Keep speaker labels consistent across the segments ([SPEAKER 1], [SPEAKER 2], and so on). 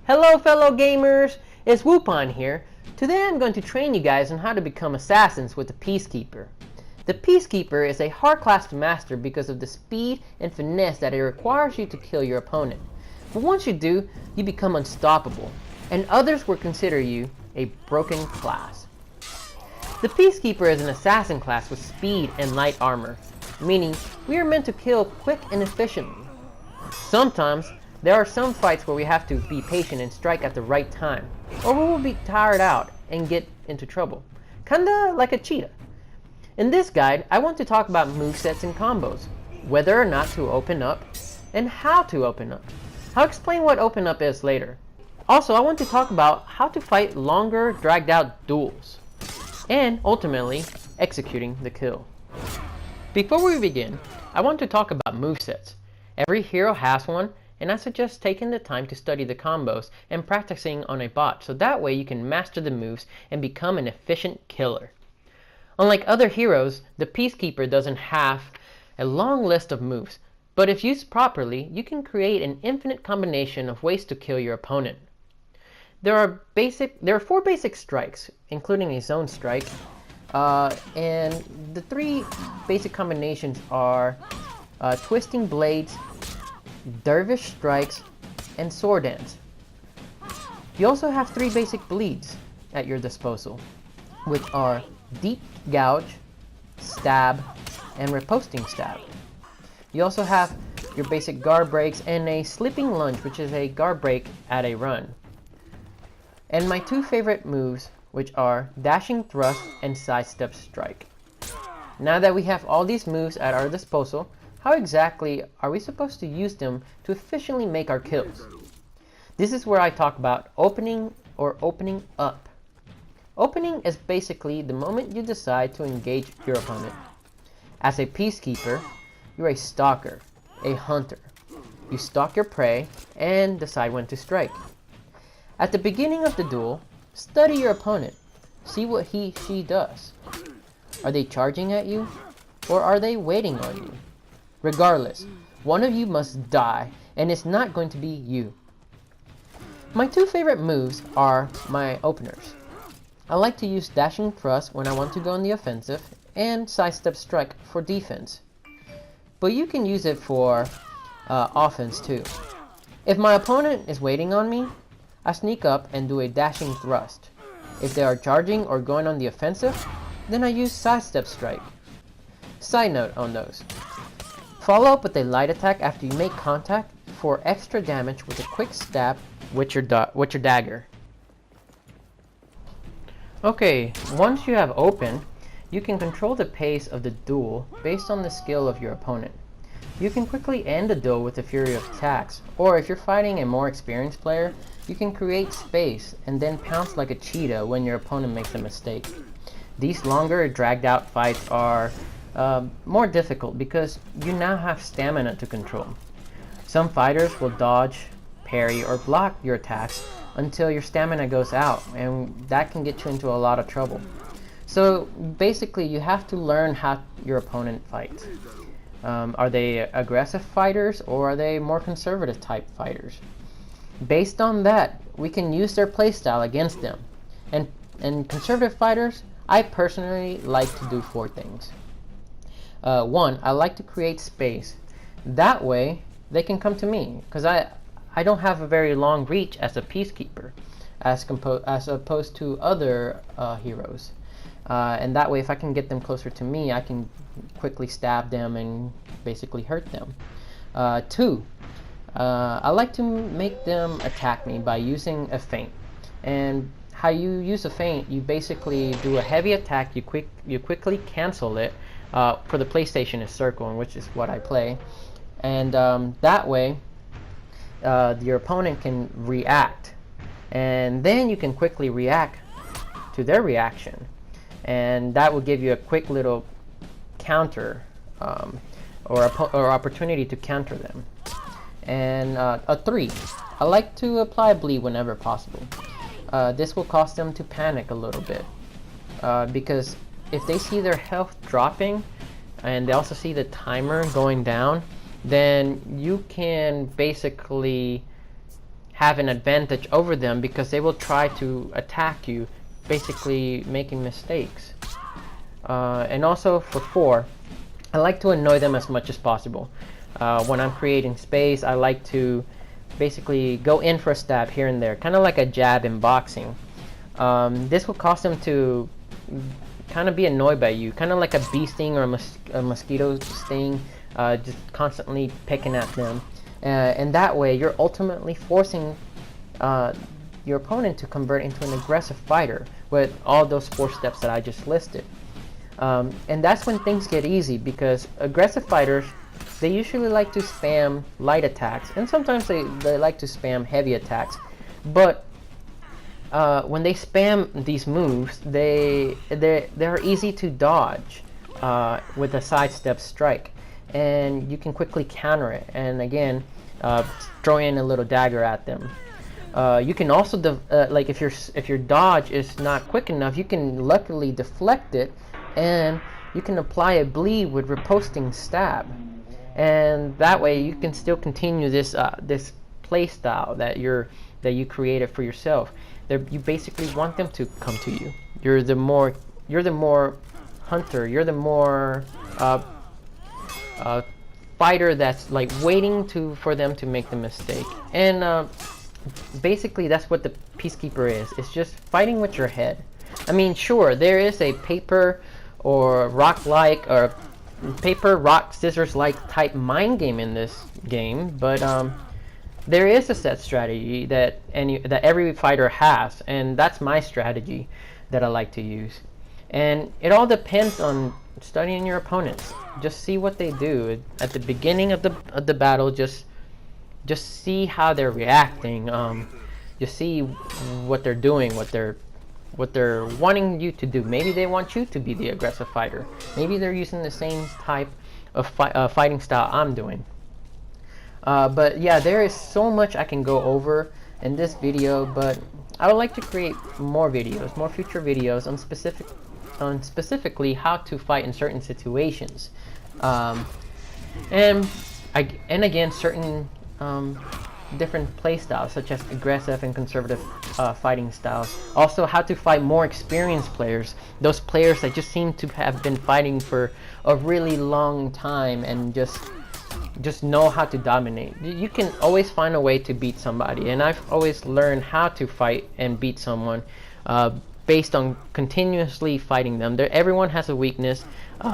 [SPEAKER 1] Hello fellow gamers, it's Wupine here. Today I'm going to train you guys on how to become assassins with the Peacekeeper. The Peacekeeper is a hard class to master because of the speed and finesse that it requires you to kill your opponent. But once you do, you become unstoppable, and others will consider you a broken class. The Peacekeeper is an assassin class with speed and light armor, meaning we are meant to kill quick and efficiently. Sometimes, there are some fights where we have to be patient and strike at the right time, or we will be tired out and get into trouble. Kinda like a cheetah. In this guide, I want to talk about movesets and combos, whether or not to open up, and how to open up. I'll explain what open up is later. Also, I want to talk about how to fight longer, dragged out duels, and ultimately, executing the kill. Before we begin, I want to talk about movesets. Every hero has one, and I suggest taking the time to study the combos and practicing on a bot, so that way you can master the moves and become an efficient killer. Unlike other heroes, the Peacekeeper doesn't have a long list of moves, but if used properly, you can create an infinite combination of ways to kill your opponent. There are 4 basic strikes, including a zone strike, and the 3 basic combinations are twisting blades, dervish strikes, and sword dance. You also have 3 basic bleeds at your disposal, which are deep gouge, stab, and riposting stab. You also have your basic guard breaks and a slipping lunge, which is a guard break at a run. And my 2 favorite moves, which are dashing thrust and sidestep strike. Now that we have all these moves at our disposal, how exactly are we supposed to use them to efficiently make our kills? This is where I talk about opening or opening up. Opening is basically the moment you decide to engage your opponent. As a Peacekeeper, you're a stalker, a hunter. You stalk your prey and decide when to strike. At the beginning of the duel, study your opponent. See what she does. Are they charging at you, or are they waiting on you? Regardless, one of you must die, and it's not going to be you. My 2 favorite moves are my openers. I like to use dashing thrust when I want to go on the offensive, and sidestep strike for defense. But you can use it for offense too. If my opponent is waiting on me, I sneak up and do a dashing thrust. If they are charging or going on the offensive, then I use sidestep strike. Side note on those. Follow up with a light attack after you make contact for extra damage with a quick stab with your dagger. Okay, once you have opened, you can control the pace of the duel based on the skill of your opponent. You can quickly end the duel with a fury of attacks, or if you're fighting a more experienced player, you can create space and then pounce like a cheetah when your opponent makes a mistake. These longer, dragged out fights are more difficult because you now have stamina to control. Some fighters will dodge, parry, or block your attacks until your stamina goes out, and that can get you into a lot of trouble. So basically, you have to learn how your opponent fights. Are they aggressive fighters, or are they more conservative type fighters? Based on that, we can use their playstyle against them. And conservative fighters, I personally like to do 4 things. 1, I like to create space. That way, they can come to me, because I don't have a very long reach as a Peacekeeper, as opposed to other heroes. And that way, if I can get them closer to me, I can quickly stab them and basically hurt them. 2, I like to make them attack me by using a feint. And how you use a feint, you basically do a heavy attack, you quickly cancel it. For the PlayStation is circle, which is what I play. And that way, your opponent can react. And then you can quickly react to their reaction. And that will give you a quick little counter or opportunity to counter them. And a 3, I like to apply bleed whenever possible. This will cause them to panic a little bit, because if they see their health dropping and they also see the timer going down, then you can basically have an advantage over them because they will try to attack you, basically making mistakes. And also for 4, I like to annoy them as much as possible. When I'm creating space, I like to basically go in for a stab here and there, kind of like a jab in boxing. This will cause them to kind of be annoyed by you, kind of like a bee sting or a mosquito sting, just constantly picking at them. And that way, you're ultimately forcing your opponent to convert into an aggressive fighter with all those 4 steps that I just listed. And that's when things get easy, because aggressive fighters, they usually like to spam light attacks, and sometimes they like to spam heavy attacks. But when they spam these moves, they're easy to dodge with a sidestep strike, and you can quickly counter it. And again, throw in a little dagger at them. You can also like if your dodge is not quick enough, you can luckily deflect it, and you can apply a bleed with riposting stab, and that way you can still continue this this play style that you created for yourself. You basically want them to come to you. You're the more hunter. You're the more fighter that's like waiting for them to make the mistake. And basically that's what the Peacekeeper is. It's just fighting with your head. I mean, sure, there is a paper or rock-like or paper, rock, scissors-like type mind game in this game, but there is a set strategy that every fighter has, and that's my strategy that I like to use. And it all depends on studying your opponents. Just see what they do at the beginning of the battle. Just see how they're reacting. Just see what they're doing, what they're wanting you to do. Maybe they want you to be the aggressive fighter. Maybe they're using the same type of fighting style I'm doing. But yeah, there is so much I can go over in this video, but I would like to create more videos, more future videos on specifically how to fight in certain situations, and again certain different play styles, such as aggressive and conservative fighting styles. Also, how to fight more experienced players, those players that just seem to have been fighting for a really long time and just know how to dominate. You can always find a way to beat somebody, and I've always learned how to fight and beat someone based on continuously fighting them. Everyone has a weakness.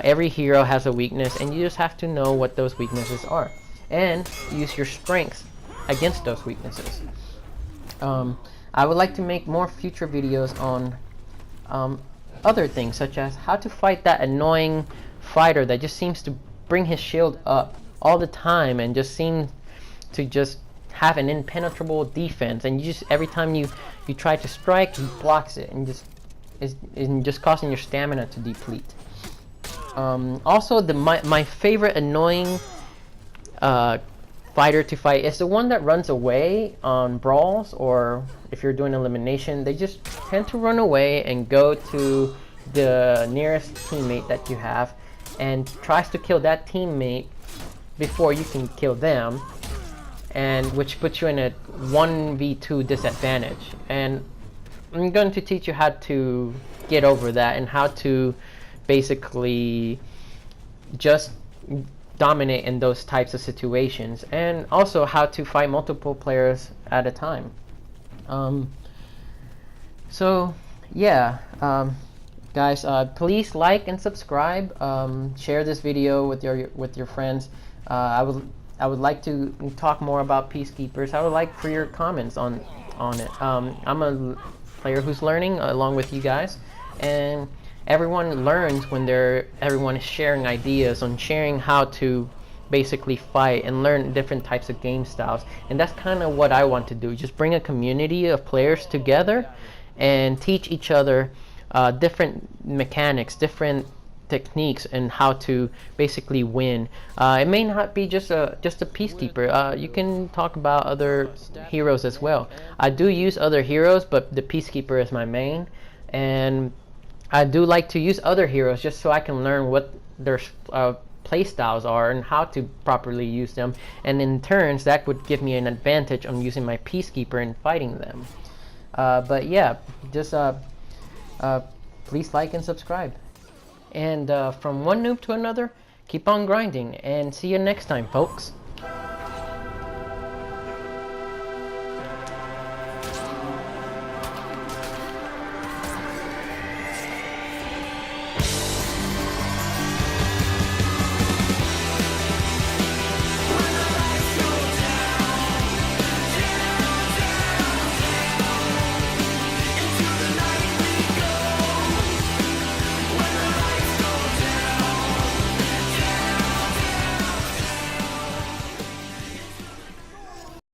[SPEAKER 1] Every hero has a weakness, and you just have to know what those weaknesses are and use your strengths against those weaknesses. I would like to make more future videos on other things, such as how to fight that annoying fighter that just seems to bring his shield up all the time and just seem to just have an impenetrable defense, and every time you try to strike, he blocks it, and just causing your stamina to deplete. Also, my favorite annoying fighter to fight is the one that runs away on brawls, or if you're doing elimination, they just tend to run away and go to the nearest teammate that you have and tries to kill that teammate before you can kill them, and which puts you in a 1v2 disadvantage. And I'm going to teach you how to get over that and how to basically just dominate in those types of situations, and also how to fight multiple players at a time. So yeah, guys, please like and subscribe. Share this video with your friends. I would like to talk more about Peacekeepers. I would like for your comments on it. I'm a player who's learning along with you guys, and everyone learns when everyone is sharing ideas on sharing how to basically fight and learn different types of game styles. And that's kind of what I want to do, just bring a community of players together and teach each other different mechanics, different techniques, and how to basically win. It may not be just a Peacekeeper. You can talk about other heroes as well. I do use other heroes, but the Peacekeeper is my main, and I do like to use other heroes just so I can learn what their playstyles are and how to properly use them, and in turns that would give me an advantage on using my Peacekeeper and fighting them. But yeah, just please like and subscribe. And from one noob to another, keep on grinding, and see you next time, folks.